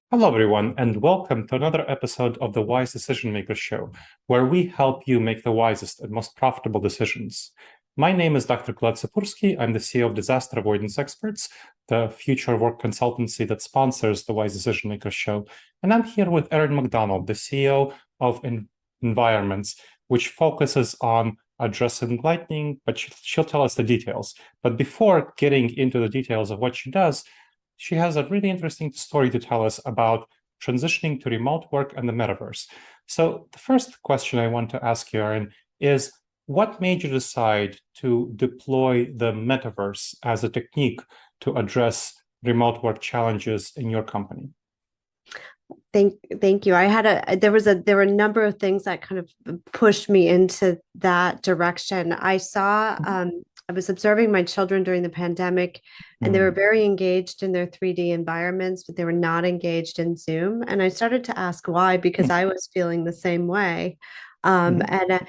Hello, everyone, and welcome to another episode of the Wise Decision Maker Show, where we help you make the wisest and most profitable decisions. My name is Dr. Gleb Tsipursky. I'm the CEO of Disaster Avoidance Experts, the future work consultancy that sponsors the Wise Decision Maker Show. And I'm here with Erin McDannald, the CEO of Environments, which focuses on addressing lightning, but she'll tell us the details. But before getting into the details of what she does, she has a really interesting story to tell us about transitioning to remote work and the metaverse. So the first question I want to ask you, Erin, is what made you decide to deploy the metaverse as a technique to address remote work challenges in your company? Thank you. There were a number of things that kind of pushed me into that direction. I was observing my children during the pandemic, and they were Mm. very engaged in their 3D environments, but they were not engaged in Zoom. And I started to ask why, because I was feeling the same way. Mhm. And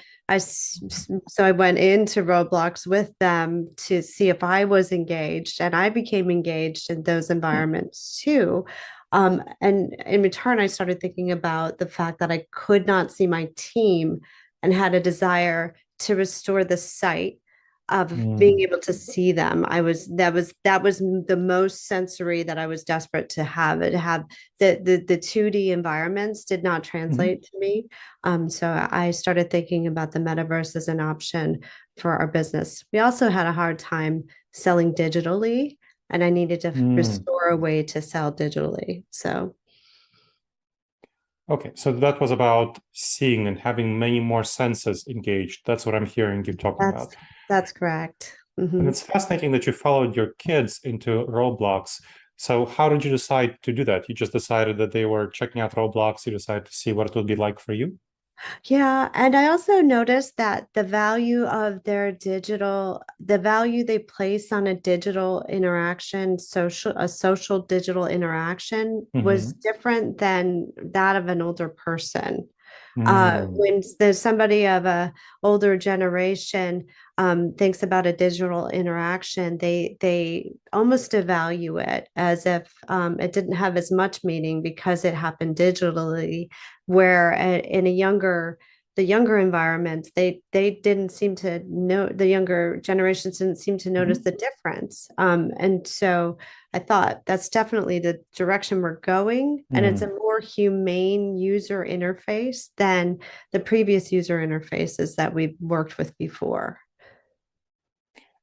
so I went into Roblox with them to see if I was engaged, and I became engaged in those environments too. And in return, I started thinking about the fact that I could not see my team and had a desire to restore the sight of being Mm. able to see them. That was the most sensory that I was desperate to have. It have the 2D environments did not Mhm. translate to me. So I started thinking about the metaverse as an option for our business. We also had a hard time selling digitally, and I needed to Mm. restore a way to sell digitally. So Okay, so that was about seeing and having many more senses engaged. That's what I'm hearing you talking that's about. that's correct. And Mhm. it's fascinating that you followed your kids into Roblox. So how did you decide to do that? You just decided that they were checking out Roblox. You decided to see what it would be like for you. Yeah, and I also noticed that the value they place on a digital interaction, a social digital interaction was Hmm. different than that of an older person. Mm. When there's somebody of a older generation thinks about a digital interaction, they almost devalue it as if it didn't have as much meaning because it happened digitally. Where in the younger environments, they didn't seem to know the younger generations didn't seem to notice Mhm. the difference. And so I thought that's definitely the direction we're going, and it's a Mm. more humane user interface than the previous user interfaces that we've worked with before.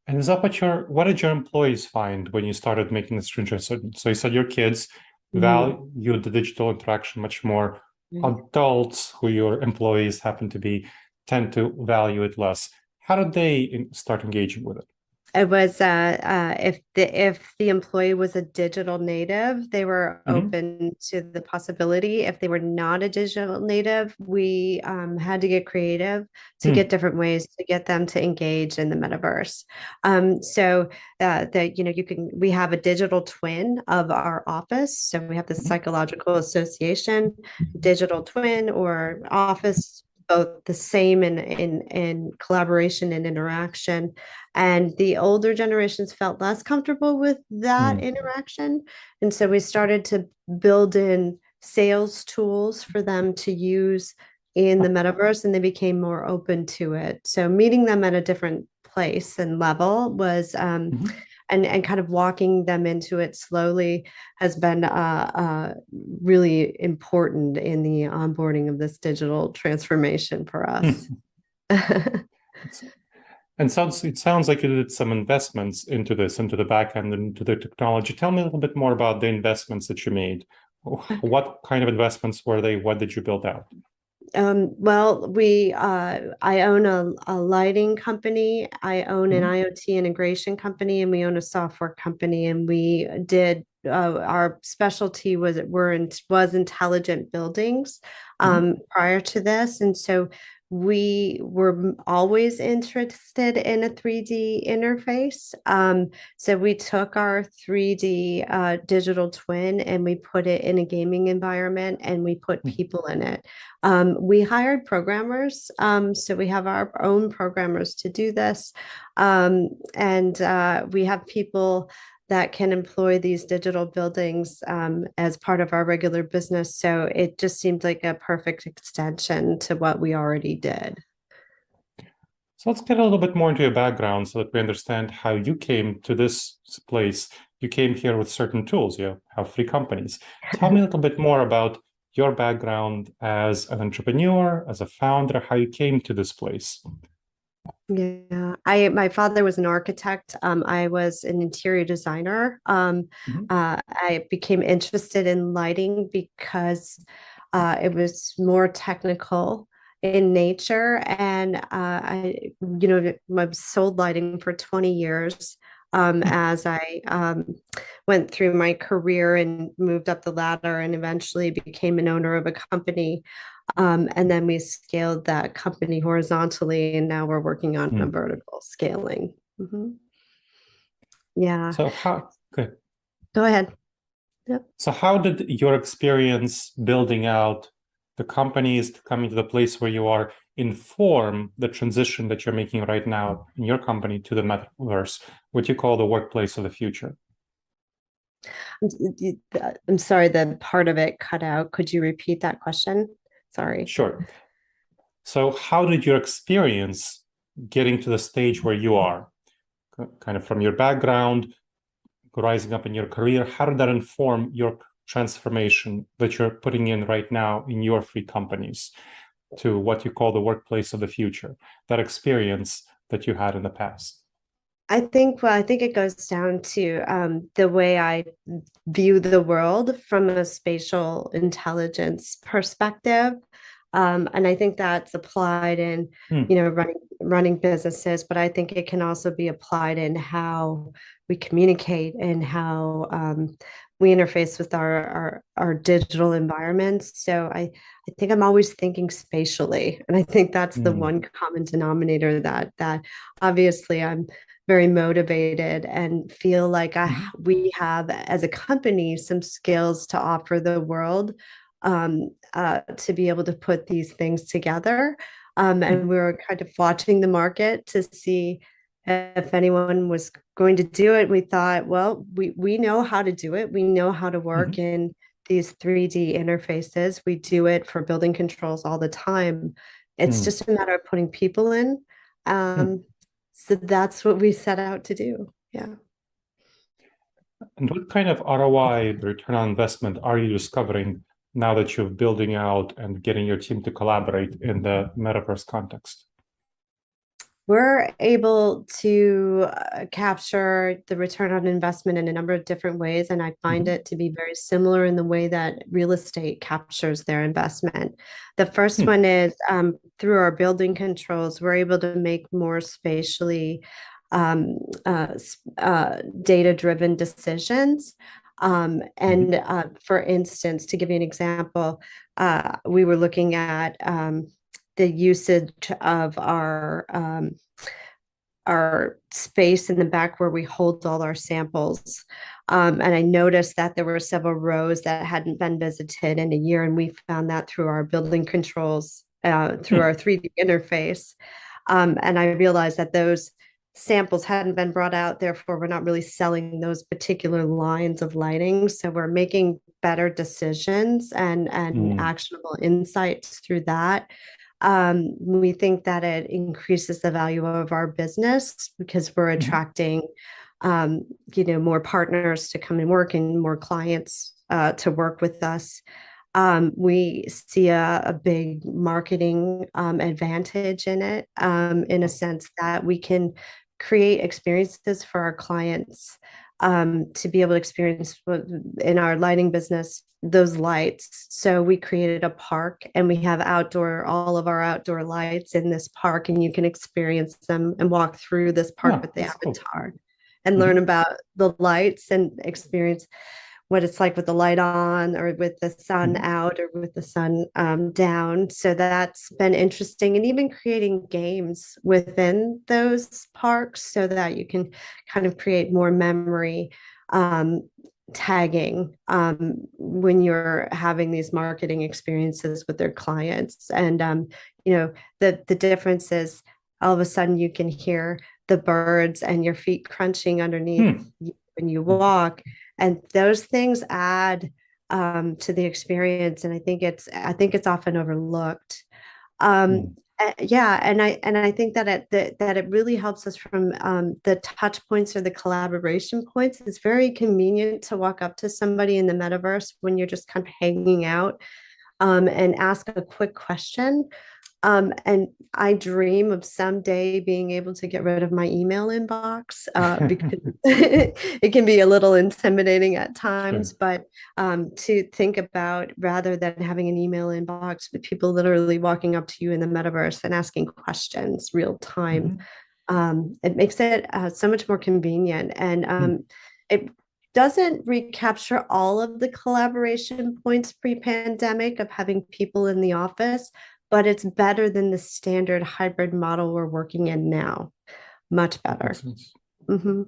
And is that what did your employees find when you started making this transition? So you said your kids Mhm. value the digital interaction much more. Right. Adults, who your employees happen to be, tend to value it less. How did they start engaging with it? It was if the employee was a digital native, they were Hmm. open to the possibility. If they were not a digital native, we had to get creative to get Mm. different ways to get them to engage in the metaverse. So that we have a digital twin of our office. So we have the psychological association, digital twin or office, both the same in collaboration and interaction, and the older generations felt less comfortable with that Mm. interaction. And so we started to build in sales tools for them to use in the metaverse, and they became more open to it. So meeting them at a different place and level was Mhm. and kind of walking them into it slowly has been really important in the onboarding of this digital transformation for us. Mhm. And it sounds like you did some investments into this, into the back end, into the technology. Tell me a little bit more about the investments that you made. What kind of investments were they? What did you build out? I own a lighting company. I own an Mhm. IoT integration company, and we own a software company. And we did our specialty was intelligent buildings Mhm. prior to this, and so we were always interested in a 3D interface. So we took our 3D digital twin and we put it in a gaming environment, and we put people in it. We hired programmers, so we have our own programmers to do this, and we have people that can employ these digital buildings as part of our regular business. So it just seemed like a perfect extension to what we already did. So let's get a little bit more into your background so that we understand how you came to this place. You came here with certain tools. You have three companies. Tell me a little bit more about your background as an entrepreneur, as a founder, how you came to this place. Yeah, my father was an architect. I was an interior designer. Mhm. I became interested in lighting because it was more technical in nature, and I sold lighting for 20 years. As I went through my career and moved up the ladder, and eventually became an owner of a company. And then we scaled that company horizontally, and now we're working on a Mm. vertical scaling. Yeah, So how good. go ahead. Yep. So how did your experience building out the companies to coming to the place where you are inform the transition that you're making right now in your company to the metaverse, what you call the workplace of the future? I'm sorry, the part of it cut out. Could you repeat that question? Sorry. Sure. So how did your experience getting to the stage where you are, kind of from your background, rising up in your career, how did that inform your transformation that you're putting in right now in your three companies to what you call the workplace of the future, that experience that you had in the past? I think it goes down to the way I view the world from a spatial intelligence perspective. And I think that's applied in, Hmm. running businesses, but I think it can also be applied in how we communicate and how we interface with our digital environments. So I think I'm always thinking spatially, and I think that's the Hmm. one common denominator that obviously I'm very motivated and feel like Mhm. we have as a company some skills to offer the world to be able to put these things together. And we were kind of watching the market to see if anyone was going to do it. We thought, well, we know how to do it. We know how to work Mhm. in these 3D interfaces. We do it for building controls all the time. It's Hmm. just a matter of putting people in. Hmm. Um, so that's what we set out to do. Yeah. And what kind of ROI, the return on investment, are you discovering now that you're building out and getting your team to collaborate in the metaverse context? We're able to capture the return on investment in a number of different ways, and I find Mhm. it to be very similar in the way that real estate captures their investment. The first Hmm. one is through our building controls, we're able to make more spatially um, data-driven decisions. Mhm. And for instance, to give you an example, we were looking at the usage of our space in the back where we hold all our samples. And I noticed that there were several rows that hadn't been visited in a year, and we found that through our building controls, through Hmm. our 3D interface. And I realized that those samples hadn't been brought out, therefore, we're not really selling those particular lines of lighting. So we're making better decisions and Hmm. actionable insights through that. We think that it increases the value of our business because we're Mhm. attracting, more partners to come and work and more clients to work with us. We see a big marketing advantage in it, in a sense that we can create experiences for our clients to be able to experience in our lighting business those lights. So we created a park and we have all of our outdoor lights in this park, and you can experience them and walk through this park Ah, with the that's cool. avatar and learn Mhm. about the lights and experience what it's like with the light on or with the sun Mhm. out or with the sun down. So that's been interesting. And even creating games within those parks so that you can kind of create more memory um, tagging when you're having these marketing experiences with their clients. And, the difference is all of a sudden you can hear the birds and your feet crunching underneath Hmm. when you walk, and those things add to the experience. And I think it's often overlooked. Um, Mm. yeah, and I think that that it really helps us from the touch points or the collaboration points. It's very convenient to walk up to somebody in the metaverse when you're just kind of hanging out, and ask a quick question. And I dream of someday being able to get rid of my email inbox, because it can be a little intimidating at Sure. times. But to think about, rather than having an email inbox with people literally walking up to you in the metaverse and asking questions real time, Mhm. it makes it so much more convenient. And it doesn't recapture all of the collaboration points pre-pandemic of having people in the office, but it's better than the standard hybrid model we're working in now. Much Makes better. sense. Mm-hmm.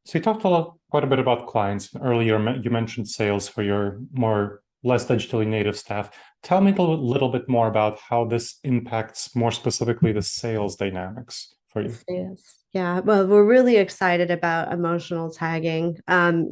So you talked quite a bit about clients. Earlier, you mentioned sales for your more less digitally native staff. Tell me a little bit more about how this impacts more specifically the sales dynamics for you. Yes. Yeah. Well, we're really excited about emotional tagging.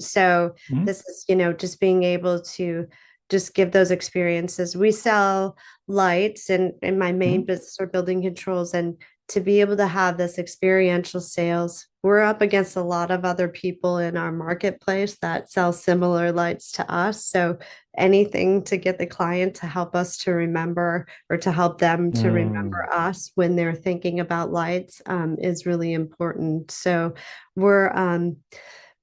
So Mhm. this is, just being able to just give those experiences. We sell lights, and in my main Mhm. business are building controls, and to be able to have this experiential sales, we're up against a lot of other people in our marketplace that sell similar lights to us. So anything to get the client to help us to remember, or to help them to remember Mm. us when they're thinking about lights, is really important. So we're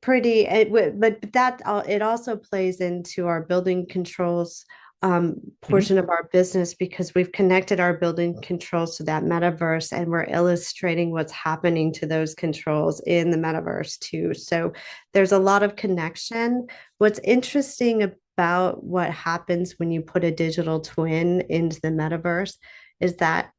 but it also plays into our building controls Mhm. portion of our business, because we've connected our building controls to that metaverse, and we're illustrating what's happening to those controls in the metaverse too. So there's a lot of connection. What's interesting about what happens when you put a digital twin into the metaverse is that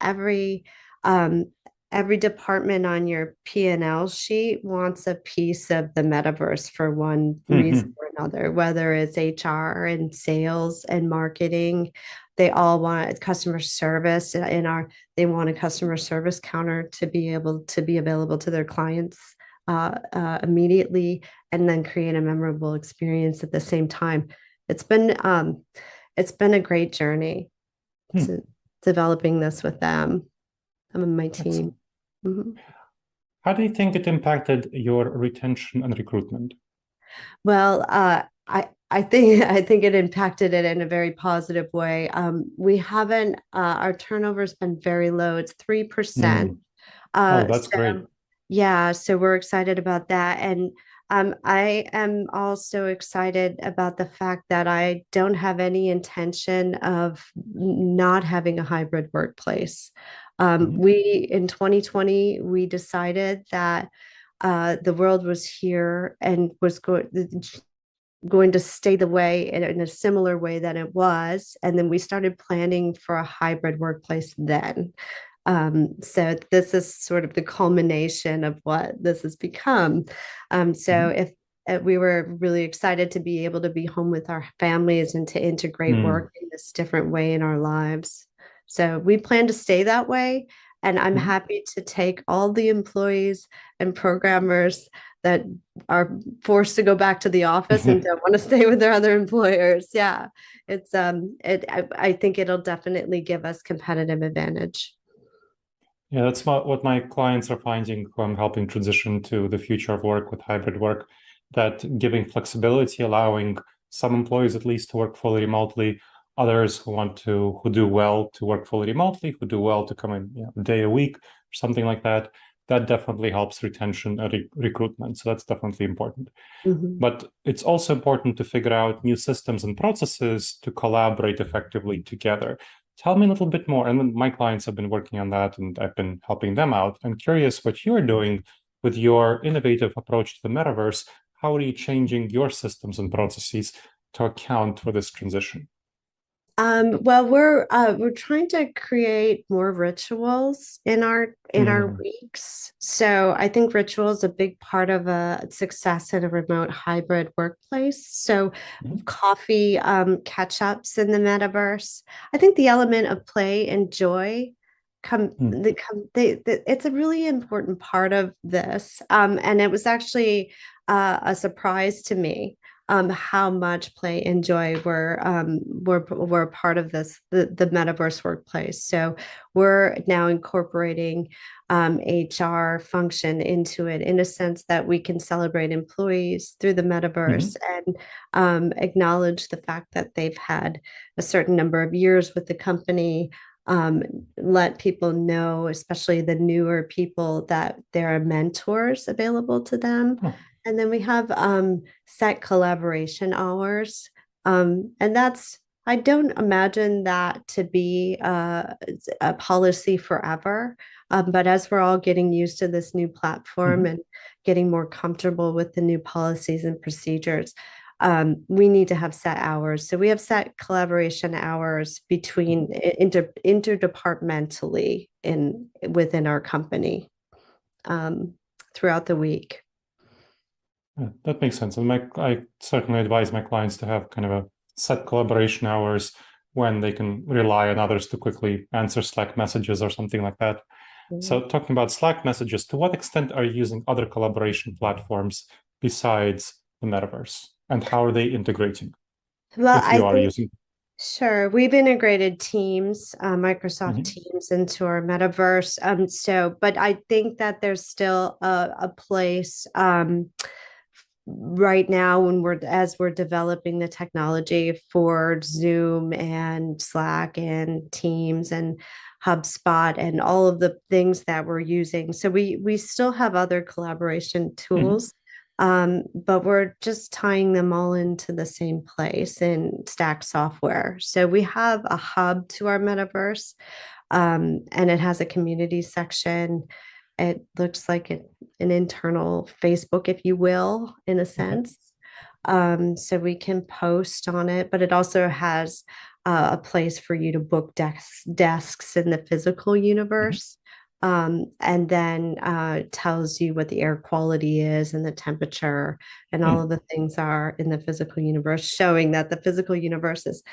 um, every department on your P&L sheet wants a piece of the metaverse for one reason Mhm. or another, whether it's HR and sales and marketing. They all want customer service they want a customer service counter to be able to be available to their clients immediately, and then create a memorable experience at the same time. It's been um, it's been a great journey Hmm. to developing this with them. I'm on my team. Excellent. Mhm. How do you think it impacted your retention and recruitment? Well, I think I think it impacted it in a very positive way. We haven't Our turnover's been very low. It's 3%. Mm. Oh, Uh, that's great. so yeah, so we're excited about that. And I am also excited about the fact that I don't have any intention of not having a hybrid workplace. Mhm. We in 2020 we decided that the world was here and was going to stay the way in a similar way that it was. And then we started planning for a hybrid workplace then. So this is sort of the culmination of what this has become. So Mhm. if We were really excited to be able to be home with our families and to integrate Mm. work in this different way in our lives. So we plan to stay that way. And I'm Mhm. happy to take all the employees and programmers that are forced to go back to the office and don't want to stay with their other employers. Yeah, I think it'll definitely give us competitive advantage. Yeah, that's what my clients are finding who I'm helping transition to the future of work with hybrid work, that giving flexibility, allowing some employees at least to work fully remotely, others who do well to work fully remotely, who do well to come in, a day a week or something like that. That definitely helps retention and recruitment. So that's definitely important. Mhm. But it's also important to figure out new systems and processes to collaborate effectively together. Tell me a little bit more. And my clients have been working on that, and I've been helping them out. I'm curious what you're doing with your innovative approach to the metaverse. How are you changing your systems and processes to account for this transition? Well, we're trying to create more rituals in our Mm. weeks. So I think ritual is a big part of a success in a remote hybrid workplace. So Mhm. coffee catch ups in the metaverse. I think the element of play and joy Mm. it's a really important part of this. And it was actually a surprise to me how much play and joy were part of the metaverse workplace. So we're now incorporating HR function into it in a sense that we can celebrate employees through the metaverse Mhm. and acknowledge the fact that they've had a certain number of years with the company, um, let people know, especially the newer people, that there are mentors available to them. Oh. And then we have set collaboration hours. And I don't imagine that to be a policy forever. But as we're all getting used to this new platform Mhm. and getting more comfortable with the new policies and procedures, we need to have set hours. So we have set collaboration hours between interdepartmentally within our company um, throughout the week. Yeah, that makes sense. And I certainly advise my clients to have kind of a set collaboration hours when they can rely on others to quickly answer Slack messages or something like that. So, Mhm. talking about Slack messages, to what extent are you using other collaboration platforms besides the metaverse? And how are they integrating Well, if I you are think using? sure. We've integrated Teams, Microsoft Mhm. Teams into our metaverse. But I think that there's still a place right now when we're developing the technology for Zoom and Slack and Teams and HubSpot and all of the things that we're using. So we still have other collaboration Mhm. tools, but we're just tying them all into the same place in Stack software. So we have a hub to our metaverse, and it has a community section. It looks like an internal Facebook, if you will, in a Okay. sense. So we can post on it, but it also has a place for you to book desks in the physical Mhm. universe. And then tells you what the air quality is and the temperature and all of Hmm. the things are in the physical universe, showing that the physical universe is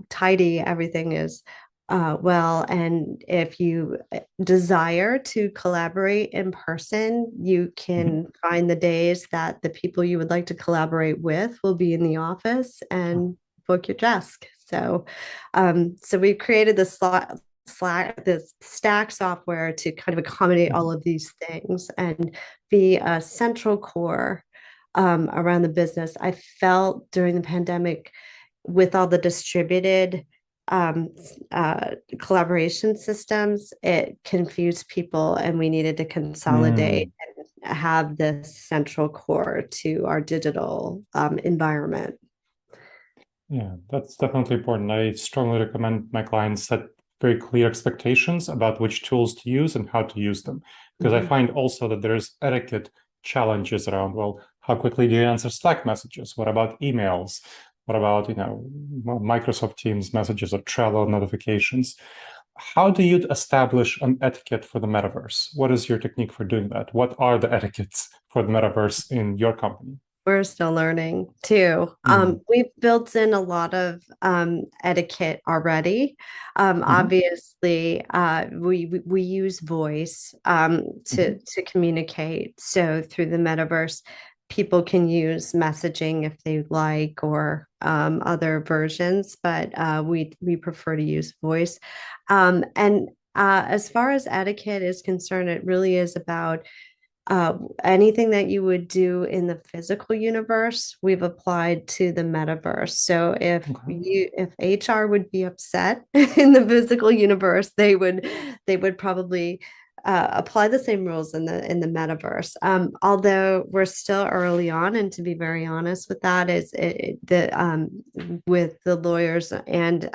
tidy, everything is well. And if you desire to collaborate in person, you Mhm. can find the days that the people you would like to collaborate with will be in the office Oh. and book your desk. So we've created this Stack software to kind of accommodate all Mhm. of these things and be a central core around the business. I felt during the pandemic with all the distributed um, collaboration systems, it confused people, and we needed to consolidate Mm. and have this central core to our digital environment. Yeah, that's definitely important. I strongly recommend my clients set very clear expectations about which tools to use and how to use them. Because I Mhm. find also that there's etiquette challenges around, well, how quickly do you answer Slack messages? What about emails? What about, Microsoft Teams messages or Trello notifications? How do you establish an etiquette for the metaverse? What is your technique for doing that? What are the etiquettes for the metaverse in your company? We're still learning too. Mm. We've built in a lot of etiquette already. Hmm. Obviously, we use voice Hmm. to communicate. So through the metaverse, people can use messaging if they like or other versions, but we prefer to use voice. And as far as etiquette is concerned, it really is about anything that you would do in the physical universe, we've applied to the metaverse. So Okay. if HR would be upset in the physical universe, they would probably apply the same rules in the metaverse. Although we're still early on, and to be very honest with that, is the with the lawyers and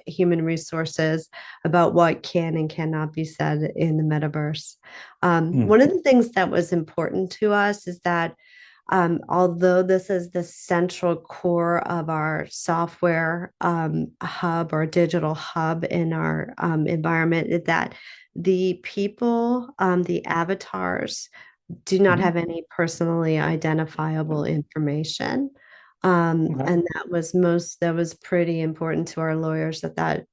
human resources about what can and cannot be said in the metaverse. Mm. One of the things that was important to us is that although this is the central core of our software hub or digital hub in our environment, that the people, the avatars, do not Hmm. have any personally identifiable information. Okay. And that was pretty important to our lawyers that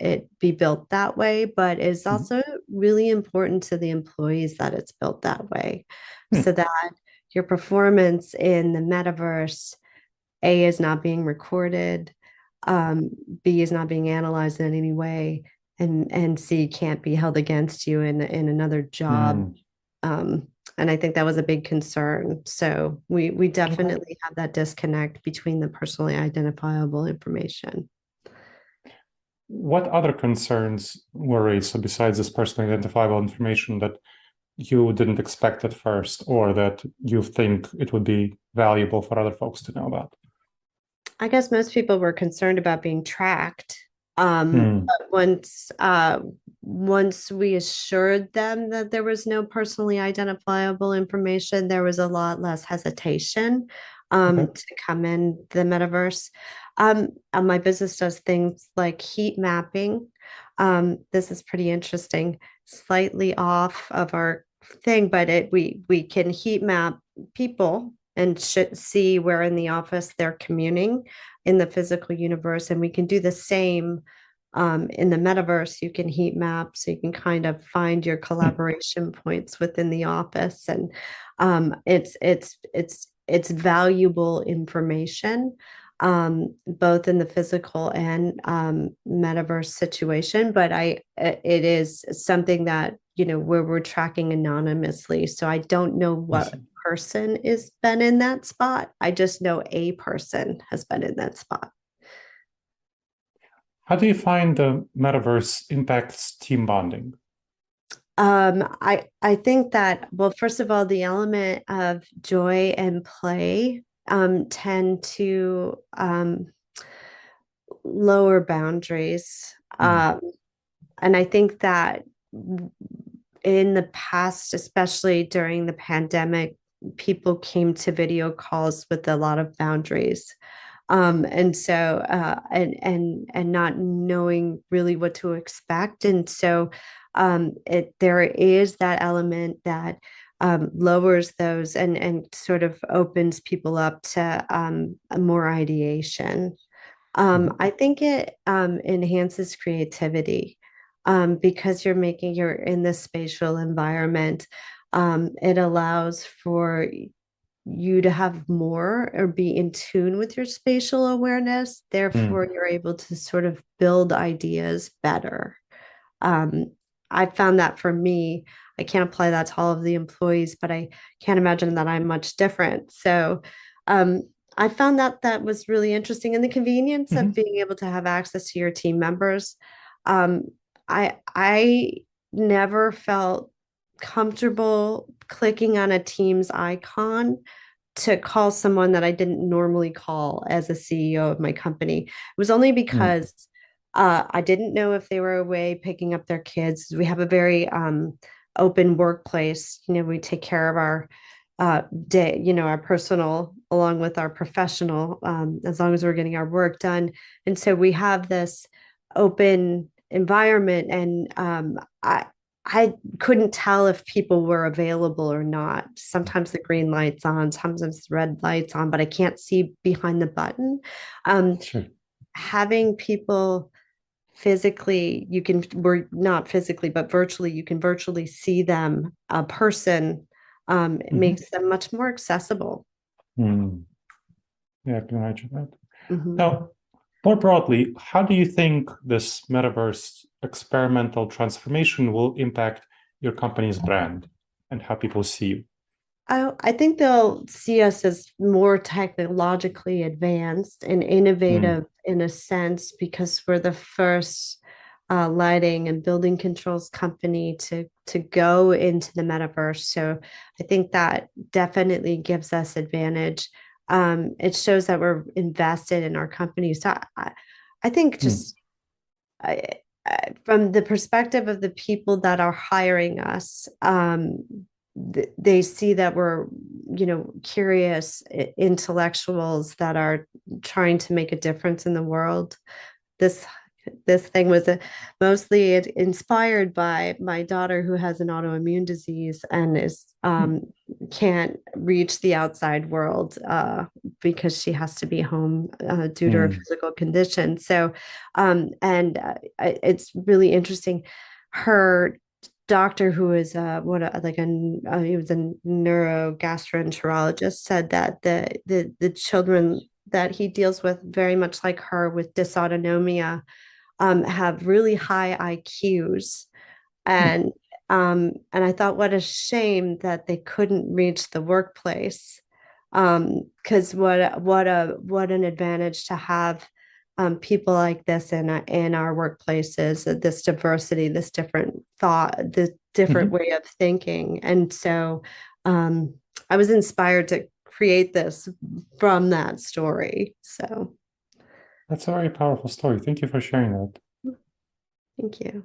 it be built that way, but it's Mhm. also really important to the employees that it's built that way, Hmm. so that your performance in the metaverse, A, is not being recorded, um, B, is not being analyzed in any way, and C, can't be held against you in another job. Hmm. Um, and I think that was a big concern. So we Okay. definitely have that disconnect between the personally identifiable information. What other concerns were raised? So besides this personally identifiable information that you didn't expect at first, or that you think it would be valuable for other folks to know about? I guess most people were concerned about being tracked. Hmm. But once we assured them that there was no personally identifiable information, there was a lot less hesitation Okay. to come in the metaverse. My business does things like heat mapping. This is pretty interesting, slightly off of our thing, but we can heat map people and should see where in the office they're communing in the physical universe. And we can do the same in the metaverse. You can heat map, so you can kind of find your Hmm. collaboration points within the office, and it's valuable information, both in the physical and metaverse situation. But it is something that, where we're tracking anonymously. So I don't know I what see. person is been in that spot. I just know a person has been in that spot. How do you find the metaverse impacts team bonding? I think that, well, first of all, the element of joy and play tend to lower boundaries. Hmm. And I think that in the past, especially during the pandemic, people came to video calls with a lot of boundaries. And so and not knowing really what to expect. And so there is that element that lowers those and sort of opens people up to more ideation. Hmm. I think it enhances creativity, because you're in this spatial environment. It allows for you to have more or be in tune with your spatial awareness. Hmm. Therefore, you're able to sort of build ideas better. Um, I found that for me, I can't apply that to all of the employees, but I can't imagine that I'm much different. So um, I found that that was really interesting. And the convenience of Hmm. being able to have access to your team members. Um, I never felt comfortable clicking on a Teams icon to call someone that I didn't normally call as a CEO of my company. It was only Hmm. because I didn't know if they were away picking up their kids. We have a very open workplace. We take care of our day, our personal along with our professional, as long as we're getting our work done. And so we have this open environment, and I couldn't tell if people were available or not. Sometimes the green light's on, sometimes the red light's on, but I can't see behind the button. Um, Sure. Having people physically, we're not physically, but virtually, you can virtually see them, a person, it Hmm. makes them much more accessible. Hmm. Yeah, I can imagine that. Mhm. Now, more broadly, how do you think this metaverse experimental transformation will impact your company's brand and how people see you? I think they'll see us as more technologically advanced and innovative Hmm. in a sense, because we're the first lighting and building controls company to go into the metaverse. So I think that definitely gives us advantage. It shows that we're invested in our company. So I think Hmm. just I, from the perspective of the people that are hiring us, they see that we're, curious intellectuals that are trying to make a difference in the world. This this thing was mostly inspired by my daughter, who has an autoimmune disease and is Hmm. can't reach the outside world because she has to be home due to her Hmm. physical condition. So, and it's really interesting. Her doctor who is he was a neurogastroenterologist, said that the children that he deals with, very much like her with dysautonomia, have really high IQs. Hmm. And I thought, what a shame that they couldn't reach the workplace. Because what an advantage to have people like this in our workplaces, this diversity, this different thought, this different Mhm. way of thinking. And so I was inspired to create this from that story. So That's a very powerful story. Thank you for sharing that. thank you.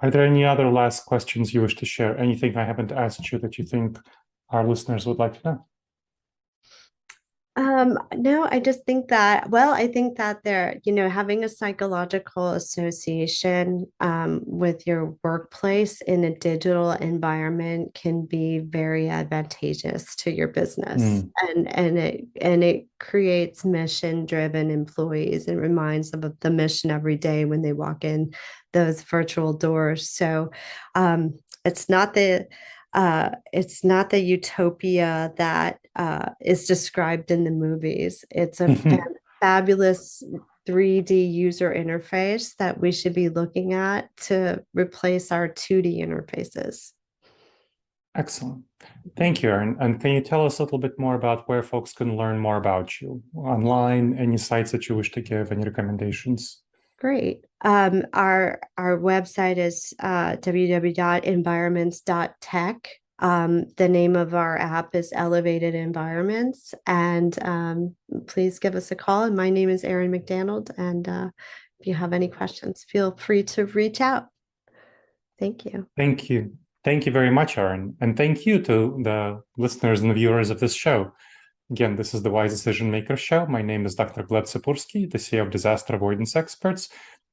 Are there any other last questions you wish to share? Anything I haven't asked you that you think our listeners would like to know? No, I just think that, well, I think that having a psychological association with your workplace in a digital environment can be very advantageous to your business. Mm. And it creates mission-driven employees and reminds them of the mission every day when they walk in those virtual doors. So it's not the utopia that is described in the movies. It's a fabulous 3D user interface that we should be looking at to replace our 2D interfaces. Excellent. Thank you, Erin. And can you tell us a little bit more about where folks can learn more about you online, any sites that you wish to give, any recommendations? Great. Our website is www.environments.tech. The name of our app is Elevated Environments, and please give us a call. And my name is Erin McDannald, and if you have any questions, feel free to reach out. Thank you. Thank you. Thank you very much, Erin. And thank you to the listeners and the viewers of this show. Again, this is the Wise Decision Maker Show. My name is Dr. Gleb Tsipursky, the CEO of Disaster Avoidance Experts,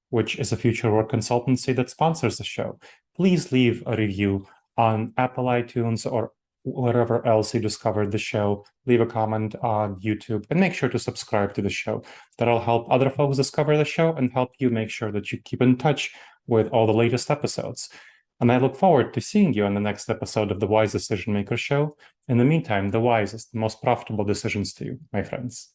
which is a future work consultancy that sponsors the show. Please leave a review on Apple iTunes or wherever else you discovered the show. Leave a comment on YouTube and make sure to subscribe to the show. That'll help other folks discover the show and help you make sure that you keep in touch with all the latest episodes. And I look forward to seeing you on the next episode of the Wise Decision Maker Show. In the meantime, the wisest, most profitable decisions to you, my friends.